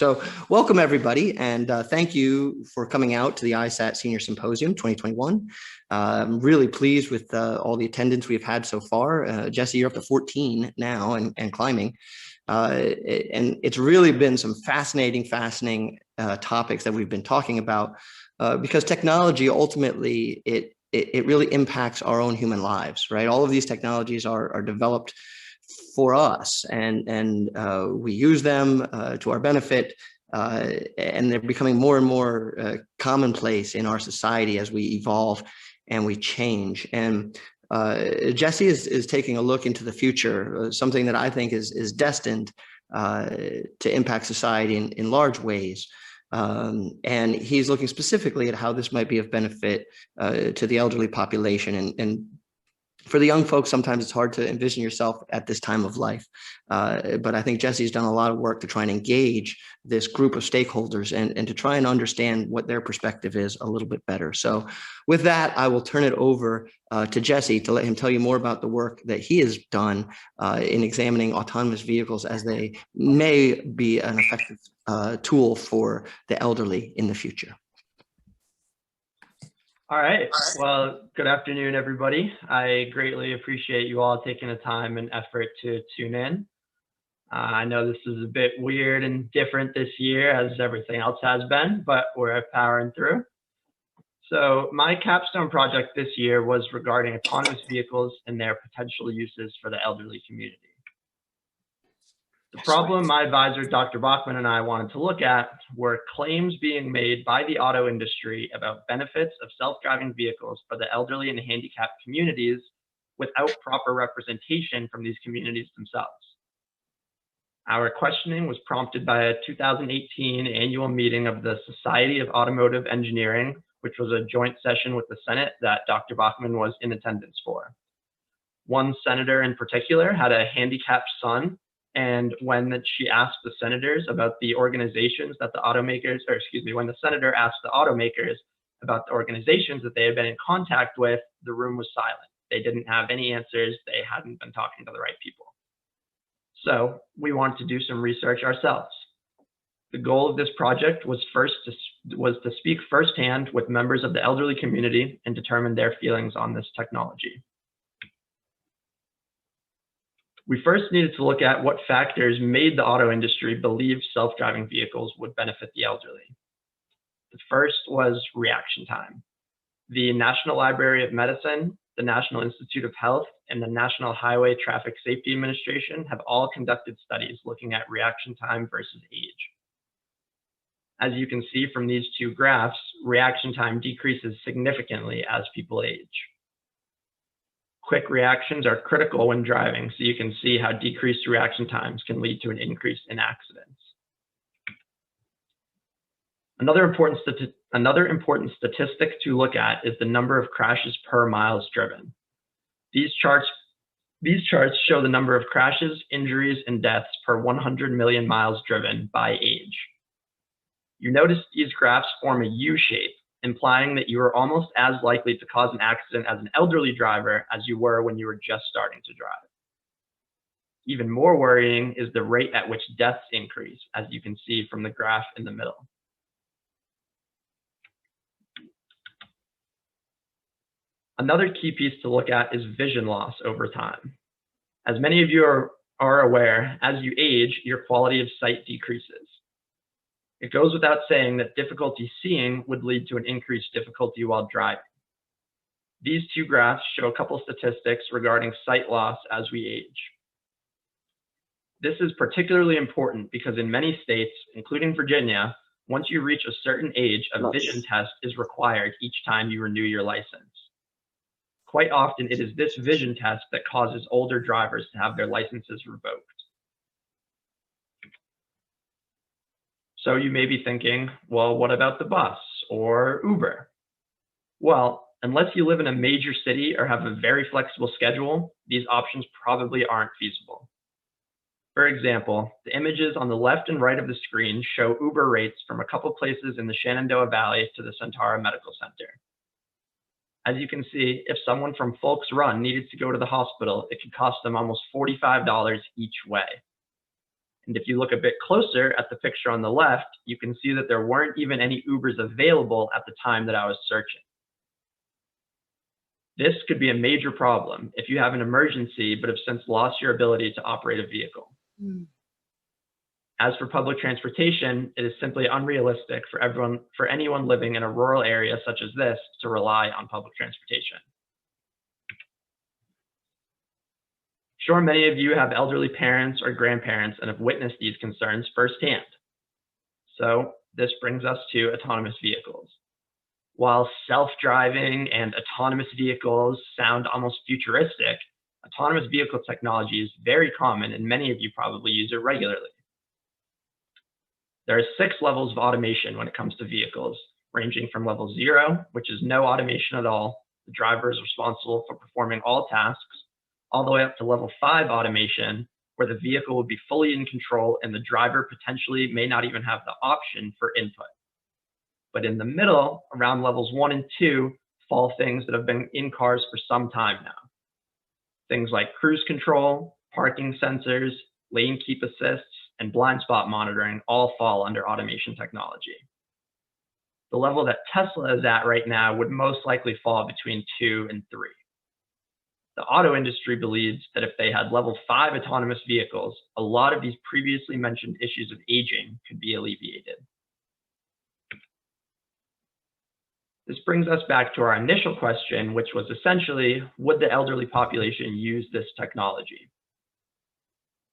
So welcome everybody, and thank you for coming out to the ISAT Senior Symposium 2021. I'm really pleased with all the attendance we've had so far. Jesse, you're up to 14 now and climbing. And it's really been some fascinating topics that we've been talking about because technology ultimately, it really impacts our own human lives, right? All of these technologies are developed for us, and we use them to our benefit, and they're becoming more and more commonplace in our society as we evolve and we change. And Jesse is taking a look into the future, something that I think is destined to impact society in large ways. And he's looking specifically at how this might be of benefit to the elderly population. And for the young folks, sometimes it's hard to envision yourself at this time of life. But I think Jesse's done a lot of work to try and engage this group of stakeholders and to try and understand what their perspective is a little bit better. So with that, I will turn it over to Jesse to let him tell you more about the work that he has done in examining autonomous vehicles as they may be an effective tool for the elderly in the future. All right. Well, good afternoon, everybody. I greatly appreciate you all taking the time and effort to tune in. I know this is a bit weird and different this year, as everything else has been, but we're powering through. So my capstone project this year was regarding autonomous vehicles and their potential uses for the elderly community. The problem my advisor, Dr. Bachman, and I wanted to look at were claims being made by the auto industry about benefits of self-driving vehicles for the elderly and handicapped communities without proper representation from these communities themselves. Our questioning was prompted by a 2018 annual meeting of the Society of Automotive Engineering, which was a joint session with the Senate that Dr. Bachman was in attendance for. One senator in particular had a handicapped son, and when she asked the senators about the organizations that the automakers, or excuse me, when the senator asked the automakers about the organizations that they had been in contact with, the room was silent. They didn't have any answers. They hadn't been talking to the right people. So we wanted to do some research ourselves. The goal of this project was to speak firsthand with members of the elderly community and determine their feelings on this technology. We first needed to look at what factors made the auto industry believe self-driving vehicles would benefit the elderly. The first was reaction time. The National Library of Medicine, the National Institute of Health, and the National Highway Traffic Safety Administration have all conducted studies looking at reaction time versus age. As you can see from these two graphs, reaction time decreases significantly as people age. Quick reactions are critical when driving, so you can see how decreased reaction times can lead to an increase in accidents. Another important statistic to look at is the number of crashes per miles driven. These charts show the number of crashes, injuries, and deaths per 100 million miles driven by age. You notice these graphs form a U shape, implying that you are almost as likely to cause an accident as an elderly driver as you were when you were just starting to drive. Even more worrying is the rate at which deaths increase, as you can see from the graph in the middle. Another key piece to look at is vision loss over time. As many of you are aware, as you age, your quality of sight decreases. It goes without saying that difficulty seeing would lead to an increased difficulty while driving. These two graphs show a couple statistics regarding sight loss as we age. This is particularly important because in many states, including Virginia, once you reach a certain age, a vision test is required each time you renew your license. Quite often, it is this vision test that causes older drivers to have their licenses revoked. So you may be thinking, well, what about the bus or Uber? Well, unless you live in a major city or have a very flexible schedule, these options probably aren't feasible. For example, the images on the left and right of the screen show Uber rates from a couple places in the Shenandoah Valley to the Centara Medical Center. As you can see, if someone from Folks Run needed to go to the hospital, it could cost them almost $45 each way. And if you look a bit closer at the picture on the left, you can see that there weren't even any Ubers available at the time that I was searching. This could be a major problem if you have an emergency but have since lost your ability to operate a vehicle. As for public transportation, it is simply unrealistic for anyone living in a rural area such as this to rely on public transportation. Sure, many of you have elderly parents or grandparents and have witnessed these concerns firsthand. So this brings us to autonomous vehicles. While self-driving and autonomous vehicles sound almost futuristic, autonomous vehicle technology is very common and many of you probably use it regularly. There are 6 levels of automation when it comes to vehicles, ranging from level 0, which is no automation at all. The driver is responsible for performing all tasks, all the way up to level 5 automation, where the vehicle will be fully in control and the driver potentially may not even have the option for input. But in the middle, around levels 1 and 2, fall things that have been in cars for some time now. Things like cruise control, parking sensors, lane keep assists, and blind spot monitoring all fall under automation technology. The level that Tesla is at right now would most likely fall between 2 and 3. The auto industry believes that if they had level 5 autonomous vehicles, a lot of these previously mentioned issues of aging could be alleviated. This brings us back to our initial question, which was essentially, would the elderly population use this technology?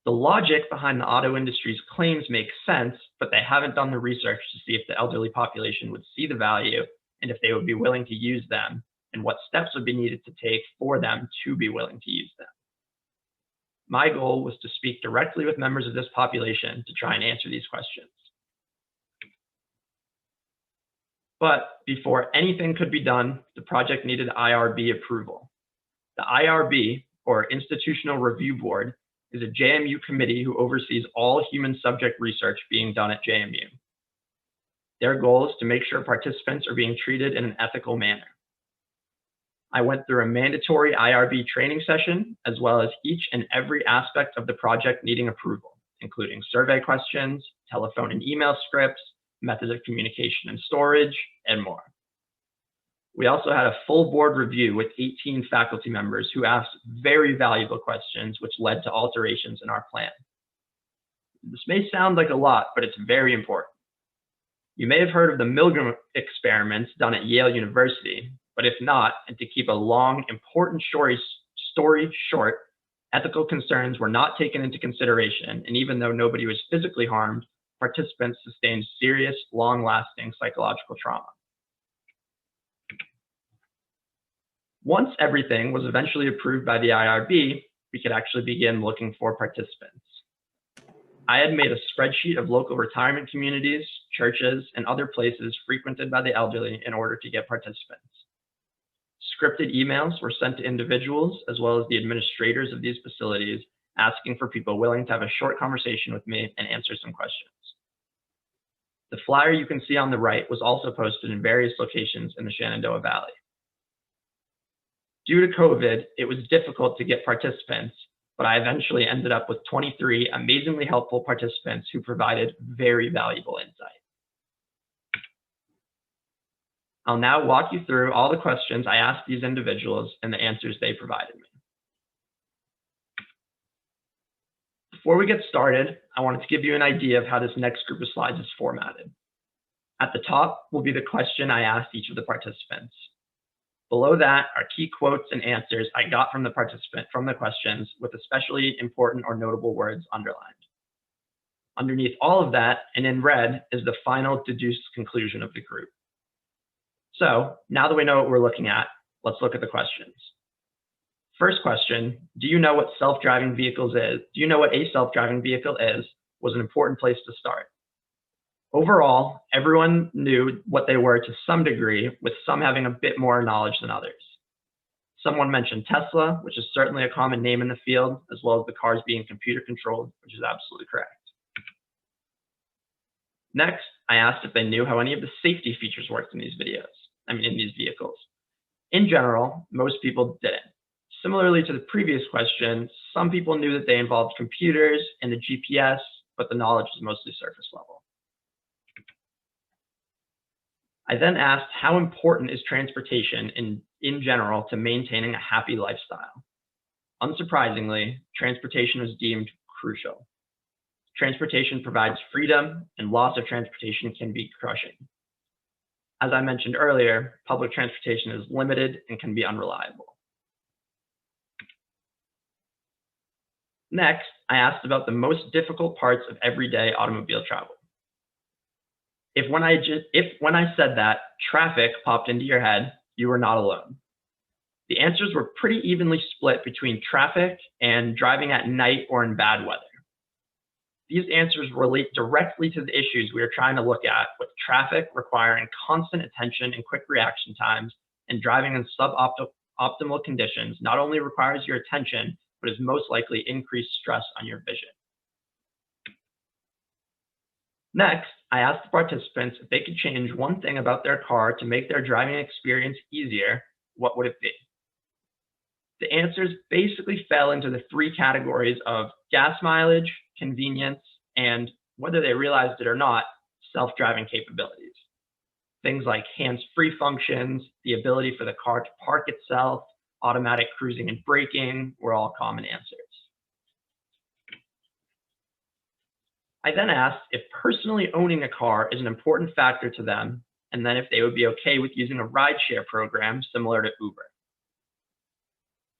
The logic behind the auto industry's claims makes sense, but they haven't done the research to see if the elderly population would see the value and if they would be willing to use them, and what steps would be needed to take for them to be willing to use them. My goal was to speak directly with members of this population to try and answer these questions. But before anything could be done, the project needed IRB approval. The IRB, or Institutional Review Board, is a JMU committee who oversees all human subject research being done at JMU. Their goal is to make sure participants are being treated in an ethical manner. I went through a mandatory IRB training session, as well as each and every aspect of the project needing approval, including survey questions, telephone and email scripts, methods of communication and storage, and more. We also had a full board review with 18 faculty members who asked very valuable questions, which led to alterations in our plan. This may sound like a lot, but it's very important. You may have heard of the Milgram experiments done at Yale University, but if not, and to keep a long, important story short, ethical concerns were not taken into consideration, and even though nobody was physically harmed, participants sustained serious, long-lasting psychological trauma. Once everything was eventually approved by the IRB, we could actually begin looking for participants. I had made a spreadsheet of local retirement communities, churches, and other places frequented by the elderly in order to get participants. Scripted emails were sent to individuals as well as the administrators of these facilities, asking for people willing to have a short conversation with me and answer some questions. The flyer you can see on the right was also posted in various locations in the Shenandoah Valley. Due to COVID, it was difficult to get participants, but I eventually ended up with 23 amazingly helpful participants who provided very valuable insight. I'll now walk you through all the questions I asked these individuals and the answers they provided me. Before we get started, I wanted to give you an idea of how this next group of slides is formatted. At the top will be the question I asked each of the participants. Below that are key quotes and answers I got from the participant from the questions with especially important or notable words underlined. Underneath all of that, and in red, is the final deduced conclusion of the group. So now that we know what we're looking at, let's look at the questions. First question, do you know what self-driving vehicles is? Do you know what a self-driving vehicle is? Was an important place to start. Overall, everyone knew what they were to some degree, with some having a bit more knowledge than others. Someone mentioned Tesla, which is certainly a common name in the field, as well as the cars being computer controlled, which is absolutely correct. Next, I asked if they knew how any of the safety features worked in these vehicles. In general, most people didn't. Similarly to the previous question, some people knew that they involved computers and the GPS, but the knowledge is mostly surface level. I then asked how important is transportation in general to maintaining a happy lifestyle. Unsurprisingly, transportation was deemed crucial. Transportation provides freedom, and loss of transportation can be crushing. As I mentioned earlier, public transportation is limited and can be unreliable. Next, I asked about the most difficult parts of everyday automobile travel. If when I said that traffic popped into your head, you were not alone. The answers were pretty evenly split between traffic and driving at night or in bad weather. These answers relate directly to the issues we are trying to look at, with traffic requiring constant attention and quick reaction times, and driving in suboptimal conditions not only requires your attention, but is most likely increased stress on your vision. Next, I asked the participants if they could change one thing about their car to make their driving experience easier, what would it be? The answers basically fell into the three categories of gas mileage, convenience, and, whether they realized it or not, self-driving capabilities. Things like hands-free functions, the ability for the car to park itself, automatic cruising and braking were all common answers. I then asked if personally owning a car is an important factor to them, and then if they would be okay with using a rideshare program similar to Uber.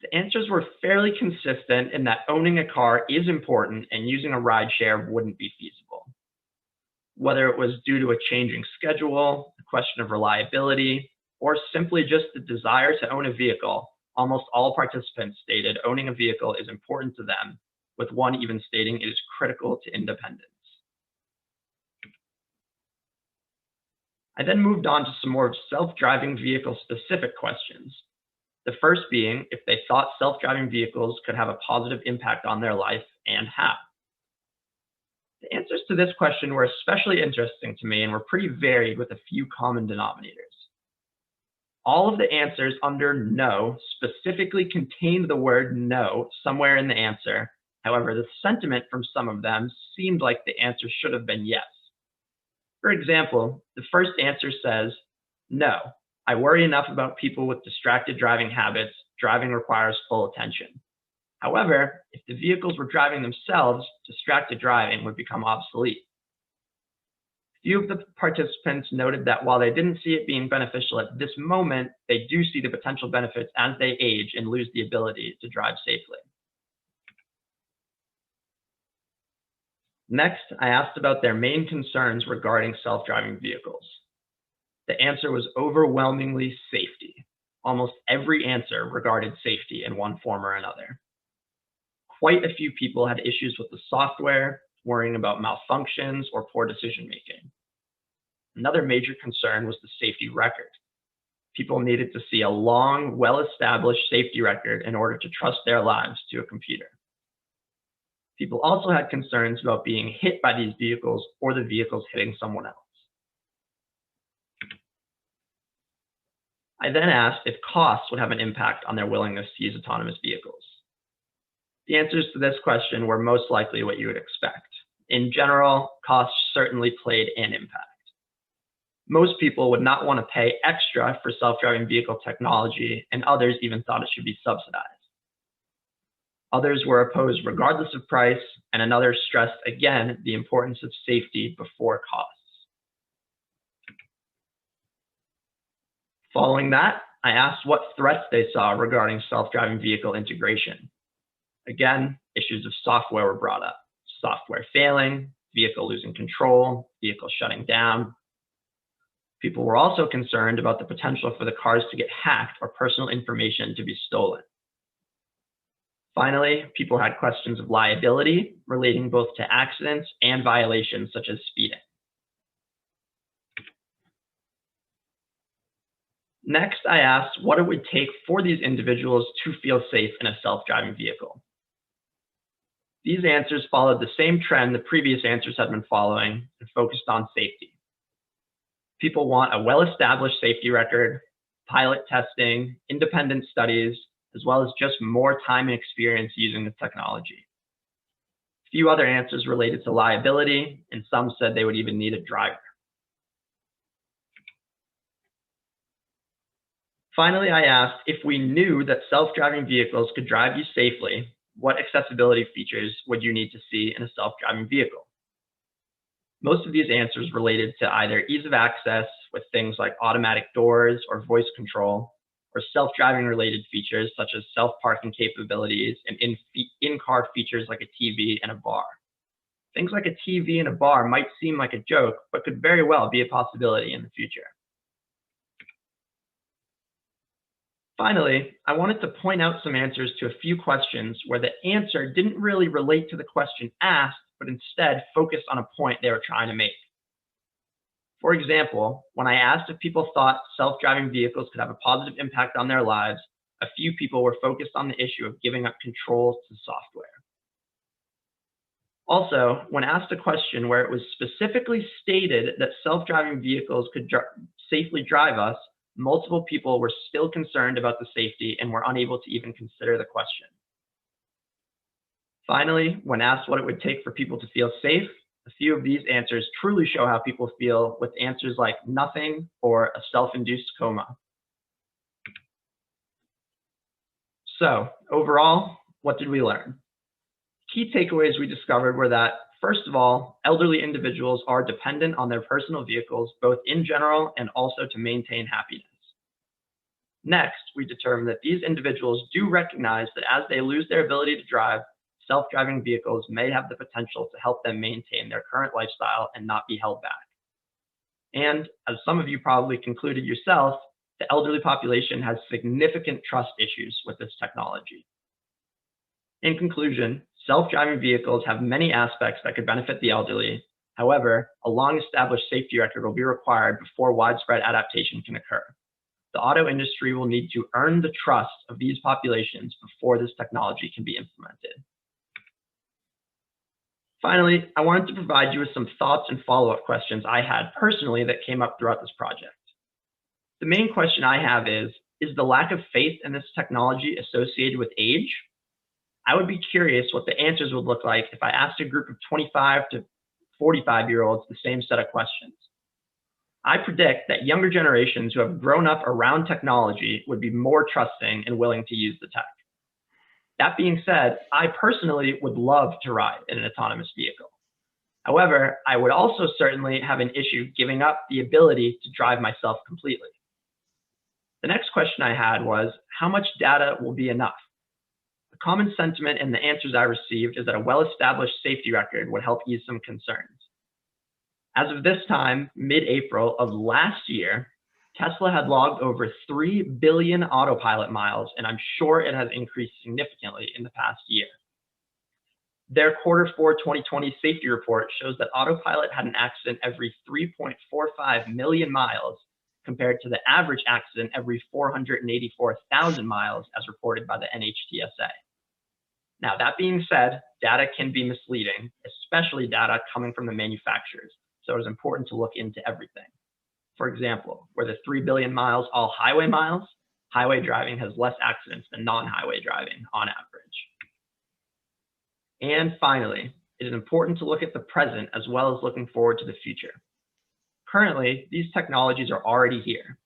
The answers were fairly consistent in that owning a car is important and using a rideshare wouldn't be feasible. Whether it was due to a changing schedule, a question of reliability, or simply just the desire to own a vehicle, almost all participants stated owning a vehicle is important to them, with one even stating it is critical to independence. I then moved on to some more self-driving vehicle specific questions. The first being if they thought self-driving vehicles could have a positive impact on their life, and how. The answers to this question were especially interesting to me and were pretty varied, with a few common denominators. All of the answers under no specifically contained the word no somewhere in the answer. However, the sentiment from some of them seemed like the answer should have been yes. For example, the first answer says, no, I worry enough about people with distracted driving habits. Driving requires full attention. However, if the vehicles were driving themselves, distracted driving would become obsolete. Few of the participants noted that while they didn't see it being beneficial at this moment, they do see the potential benefits as they age and lose the ability to drive safely. Next, I asked about their main concerns regarding self-driving vehicles. The answer was overwhelmingly safety. Almost every answer regarded safety in one form or another. Quite a few people had issues with the software, worrying about malfunctions or poor decision-making. Another major concern was the safety record. People needed to see a long, well-established safety record in order to trust their lives to a computer. People also had concerns about being hit by these vehicles or the vehicles hitting someone else. I then asked if costs would have an impact on their willingness to use autonomous vehicles. The answers to this question were most likely what you would expect. In general, costs certainly played an impact. Most people would not want to pay extra for self-driving vehicle technology, and others even thought it should be subsidized. Others were opposed regardless of price, and another stressed again the importance of safety before costs. Following that, I asked what threats they saw regarding self-driving vehicle integration. Again, issues of software were brought up. Software failing, vehicle losing control, vehicle shutting down. People were also concerned about the potential for the cars to get hacked or personal information to be stolen. Finally, people had questions of liability relating both to accidents and violations such as speeding. Next, I asked what it would take for these individuals to feel safe in a self-driving vehicle. These answers followed the same trend the previous answers had been following and focused on safety. People want a well-established safety record, pilot testing, independent studies, as well as just more time and experience using the technology. few other answers related to liability, and some said they would even need a driver. Finally, I asked if we knew that self-driving vehicles could drive you safely, what accessibility features would you need to see in a self-driving vehicle? Most of these answers related to either ease of access with things like automatic doors or voice control, or self-driving related features such as self-parking capabilities and in-car features like a TV and a bar. Things like a TV and a bar might seem like a joke, but could very well be a possibility in the future. Finally, I wanted to point out some answers to a few questions where the answer didn't really relate to the question asked, but instead focused on a point they were trying to make. For example, when I asked if people thought self-driving vehicles could have a positive impact on their lives, a few people were focused on the issue of giving up controls to software. Also, when asked a question where it was specifically stated that self-driving vehicles could safely drive us, multiple people were still concerned about the safety and were unable to even consider the question. Finally, when asked what it would take for people to feel safe, a few of these answers truly show how people feel, with answers like nothing or a self-induced coma. So overall, what did we learn? Key takeaways we discovered were that, first of all, elderly individuals are dependent on their personal vehicles, both in general and also to maintain happiness. Next, we determined that these individuals do recognize that as they lose their ability to drive, self-driving vehicles may have the potential to help them maintain their current lifestyle and not be held back. And as some of you probably concluded yourself, the elderly population has significant trust issues with this technology. In conclusion, self-driving vehicles have many aspects that could benefit the elderly. However, a long-established safety record will be required before widespread adaptation can occur. The auto industry will need to earn the trust of these populations before this technology can be implemented. Finally, I wanted to provide you with some thoughts and follow-up questions I had personally that came up throughout this project. The main question I have is the lack of faith in this technology associated with age? I would be curious what the answers would look like if I asked a group of 25 to 45-year-olds the same set of questions. I predict that younger generations who have grown up around technology would be more trusting and willing to use the tech. That being said, I personally would love to ride in an autonomous vehicle. However, I would also certainly have an issue giving up the ability to drive myself completely. The next question I had was, how much data will be enough? The common sentiment in the answers I received is that a well-established safety record would help ease some concerns. As of this time, mid-April of last year, Tesla had logged over 3 billion autopilot miles, and I'm sure it has increased significantly in the past year. Their Q4 2020 safety report shows that autopilot had an accident every 3.45 million miles, compared to the average accident every 484,000 miles as reported by the NHTSA. Now, that being said, data can be misleading, especially data coming from the manufacturers, so it is important to look into everything. For example, were the 3 billion miles all highway miles? Highway driving has less accidents than non-highway driving on average. And finally, it is important to look at the present as well as looking forward to the future. Currently, these technologies are already here.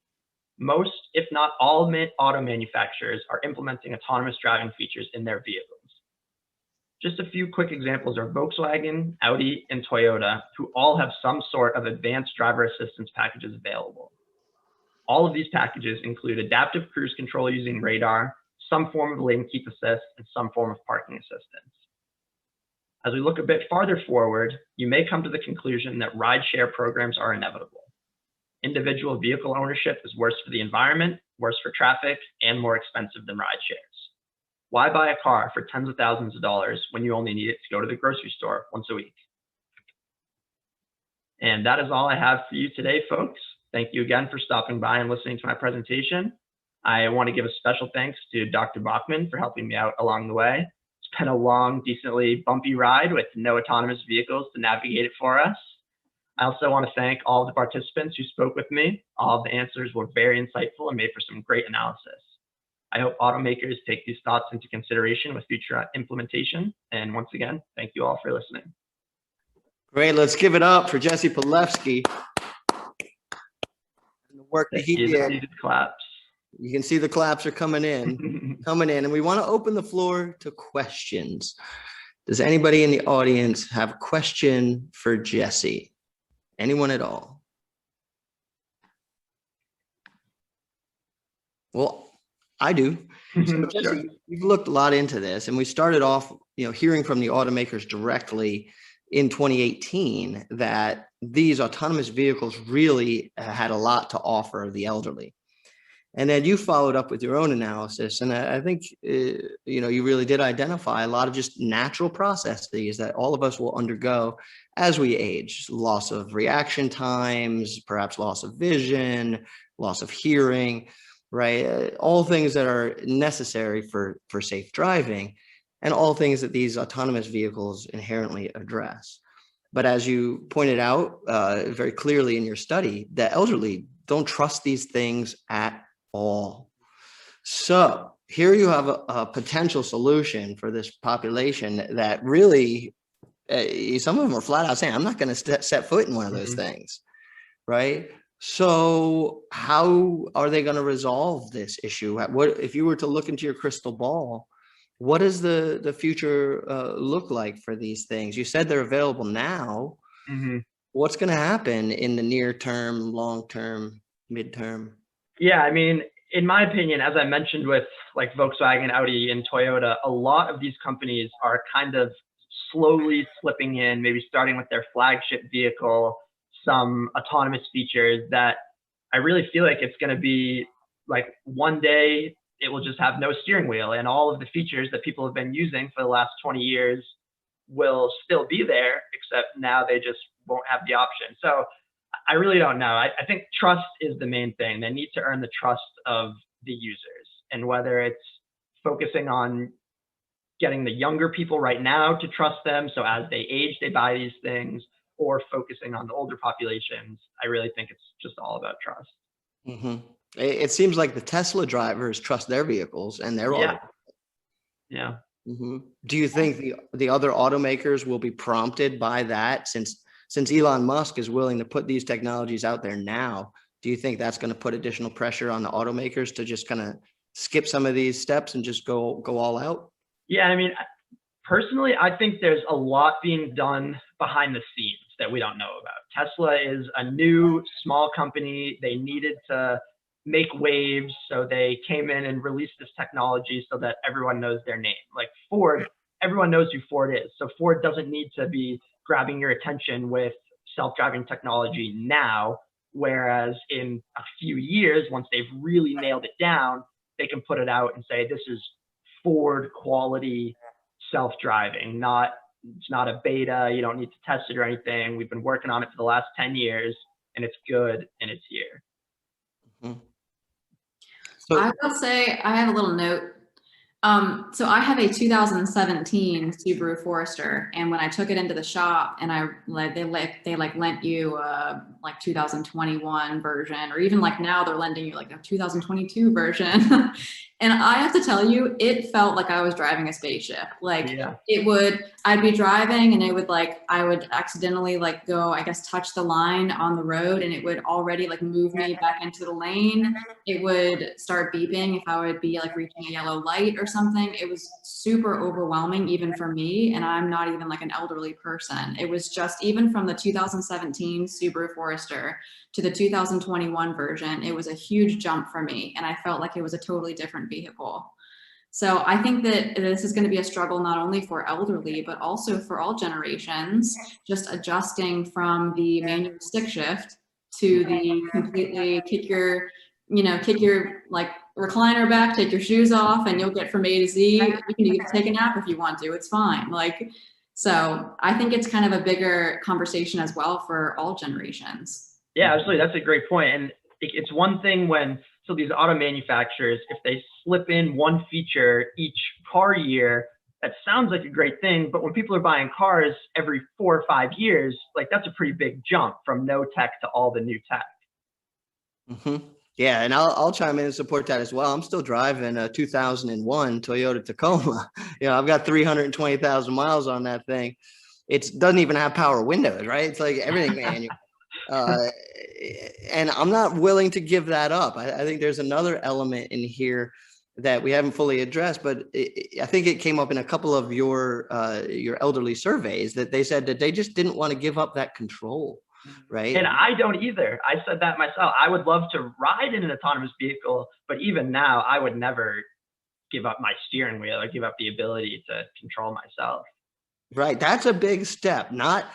Most, if not all, auto manufacturers are implementing autonomous driving features in their vehicles. Just a few quick examples are Volkswagen, Audi, and Toyota, who all have some sort of advanced driver assistance packages available. All of these packages include adaptive cruise control using radar, some form of lane keep assist, and some form of parking assistance. As we look a bit farther forward, you may come to the conclusion that rideshare programs are inevitable. Individual vehicle ownership is worse for the environment, worse for traffic, and more expensive than rideshares. Why buy a car for tens of thousands of dollars when you only need it to go to the grocery store once a week? And that is all I have for you today, folks. Thank you again for stopping by and listening to my presentation. I want to give a special thanks to Dr. Bachman for helping me out along the way. It's been a long, decently bumpy ride with no autonomous vehicles to navigate it for us. I also want to thank all of the participants who spoke with me. All of the answers were very insightful and made for some great analysis. I hope automakers take these thoughts into consideration with future implementation. And once again, thank you all for listening. Great. Let's give it up for Jesse Pilevsky and the work that he did. Claps. You can see the claps are coming in, and we want to open the floor to questions. Does anybody in the audience have a question for Jesse? Anyone at all? Well, I do. So Jesse, you've looked a lot into this, and we started off, hearing from the automakers directly in 2018 that these autonomous vehicles really had a lot to offer the elderly. And then you followed up with your own analysis. And I think, you really did identify a lot of just natural processes that all of us will undergo as we age: loss of reaction times, perhaps loss of vision, loss of hearing, right? All things that are necessary for safe driving, and all things that these autonomous vehicles inherently address. But as you pointed out very clearly in your study, the elderly don't trust these things at all. So here you have a potential solution for this population that really, some of them are flat out saying, I'm not going to set foot in one of those things, right? So how are they going to resolve this issue? What if you were to look into your crystal ball, what does the future look like for these things? You said they're available now. What's going to happen in the near term, long term, midterm? Yeah, I mean, in my opinion, as I mentioned with like Volkswagen, Audi, and Toyota, a lot of these companies are kind of slowly slipping in, maybe starting with their flagship vehicle, some autonomous features that I really feel like it's going to be like one day it will just have no steering wheel, and all of the features that people have been using for the last 20 years will still be there, except now they just won't have the option. So I really don't know. I think trust is the main thing. They need to earn the trust of the users, and whether it's focusing on getting the younger people right now to trust them, so as they age, they buy these things, or focusing on the older populations, I really think it's just all about trust. It seems like the Tesla drivers trust their vehicles, and they're all. Yeah. Do you think the other automakers will be prompted by that, since Elon Musk is willing to put these technologies out there now? Do you think that's going to put additional pressure on the automakers to just kind of skip some of these steps and just go all out? Yeah, I mean, personally, I think there's a lot being done behind the scenes that we don't know about. Tesla is a new small company. They needed to make waves, so they came in and released this technology so that everyone knows their name. Like Ford, everyone knows who Ford is. So Ford doesn't need to be grabbing your attention with self-driving technology now, whereas in a few years, once they've really nailed it down, they can put it out and say, this is Ford quality self-driving, it's not a beta. You don't need to test it or anything. We've been working on it for the last 10 years, and it's good, and it's here. So I will say I have a little note. So I have a 2017 Subaru Forester, and when I took it into the shop and they lent you like 2021 version, or even like now they're lending you like a 2022 version. And I have to tell you, it felt like I was driving a spaceship. Like I'd be driving and I would accidentally go, I guess, touch the line on the road, and it would already move me back into the lane. It would start beeping if I would be reaching a yellow light or something. It was super overwhelming, even for me. And I'm not even an elderly person. It was just, even from the 2017 Subaru Forester to the 2021 version, it was a huge jump for me. And I felt like it was a totally different vehicle. So I think that this is going to be a struggle, not only for elderly, but also for all generations, just adjusting from the manual stick shift to the completely kick your recliner back, take your shoes off, and you'll get from A to Z. You can even take a nap if you want to, it's fine. So I think it's kind of a bigger conversation as well for all generations. Yeah, absolutely. That's a great point. And it's one thing so these auto manufacturers, if they slip in one feature each car year, that sounds like a great thing. But when people are buying cars every 4 or 5 years, that's a pretty big jump from no tech to all the new tech. Yeah, and I'll chime in and support that as well. I'm still driving a 2001 Toyota Tacoma. I've got 320,000 miles on that thing. It doesn't even have power windows, right? It's like everything manual. Uh, and I'm not willing to give that up. I think there's another element in here that we haven't fully addressed, but I think it came up in a couple of your elderly surveys that they said that they just didn't want to give up that control, right? And I don't either. I said that myself. I would love to ride in an autonomous vehicle, but even now, I would never give up my steering wheel or give up the ability to control myself. Right. That's a big step. Not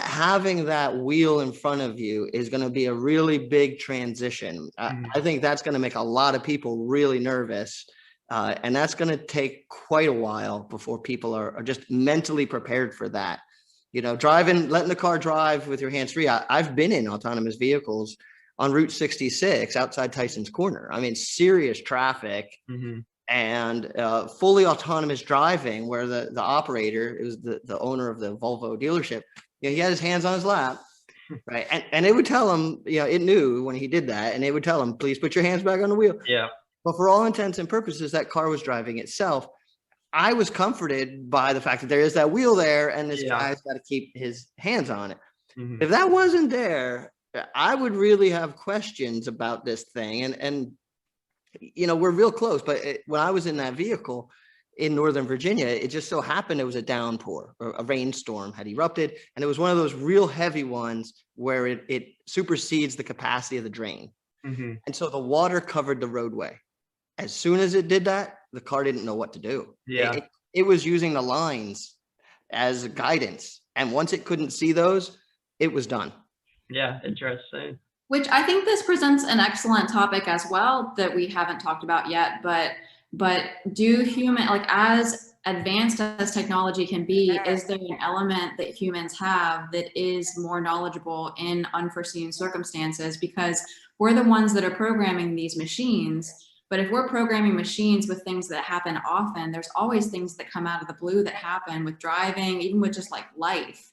having that wheel in front of you is going to be a really big transition. I think that's going to make a lot of people really nervous. And that's going to take quite a while before people are just mentally prepared for that. Letting the car drive with your hands free. I've been in autonomous vehicles on Route 66 outside Tyson's Corner. I mean, serious traffic. And fully autonomous driving, where the operator, it was the owner of the Volvo dealership, he had his hands on his lap, right? And it would tell him, it knew when he did that, and it would tell him, please put your hands back on the wheel. Yeah. But for all intents and purposes, that car was driving itself. I was comforted by the fact that there is that wheel there, and this guy's got to keep his hands on it. If that wasn't there, I would really have questions about this thing. And we're real close, but when I was in that vehicle in Northern Virginia, it just so happened it was a downpour, or a rainstorm had erupted. And it was one of those real heavy ones where it supersedes the capacity of the drain. And so the water covered the roadway. As soon as it did that, the car didn't know what to do. Yeah. It was using the lines as guidance. And once it couldn't see those, it was done. Yeah, interesting. Which I think this presents an excellent topic as well that we haven't talked about yet, but do human, like as advanced as technology can be, is there an element that humans have that is more knowledgeable in unforeseen circumstances? Because we're the ones that are programming these machines, but if we're programming machines with things that happen often, there's always things that come out of the blue that happen with driving, even with just like life.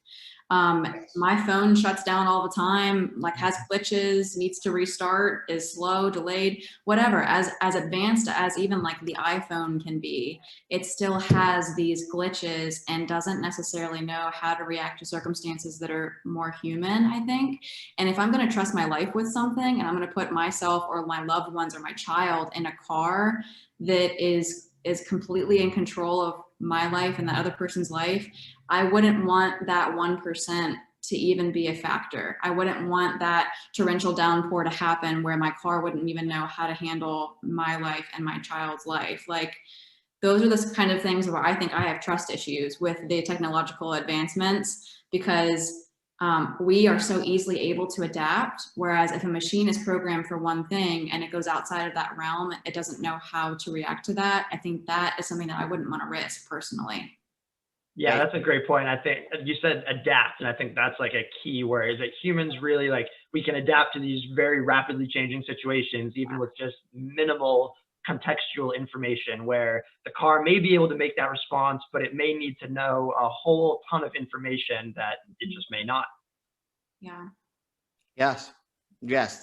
My phone shuts down all the time, like has glitches, needs to restart, is slow, delayed, whatever. As advanced as even like the iPhone can be, it still has these glitches and doesn't necessarily know how to react to circumstances that are more human, I think. And if I'm going to trust my life with something, and I'm going to put myself or my loved ones or my child in a car that is completely in control of my life and that other person's life, I wouldn't want that 1% to even be a factor. I wouldn't want that torrential downpour to happen where my car wouldn't even know how to handle my life and my child's life. Like, those are the kind of things where I think I have trust issues with the technological advancements, because we are so easily able to adapt. Whereas if a machine is programmed for one thing and it goes outside of that realm, it doesn't know how to react to that. I think that is something that I wouldn't want to risk personally. Yeah, that's a great point. I think you said adapt, and I think that's like a key word, is that humans really, like, we can adapt to these very rapidly changing situations, even with just minimal contextual information, where the car may be able to make that response, but it may need to know a whole ton of information that it just may not. Yeah. Yes.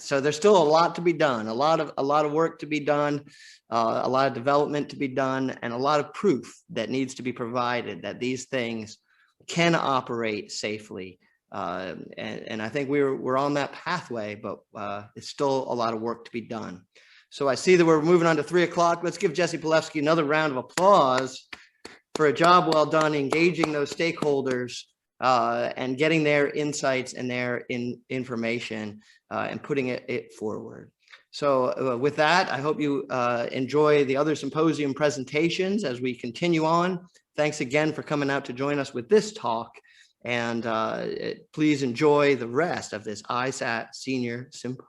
So there's still a lot to be done, a lot of work to be done, a lot of development to be done, and a lot of proof that needs to be provided that these things can operate safely. And I think we're on that pathway, but it's still a lot of work to be done. So I see that we're moving on to 3 o'clock. Let's give Jesse Pilevsky another round of applause for a job well done, engaging those stakeholders and getting their insights and their information and putting it forward. So with that, I hope you enjoy the other symposium presentations as we continue on. Thanks again for coming out to join us with this talk. And please enjoy the rest of this ISAT Senior Symposium.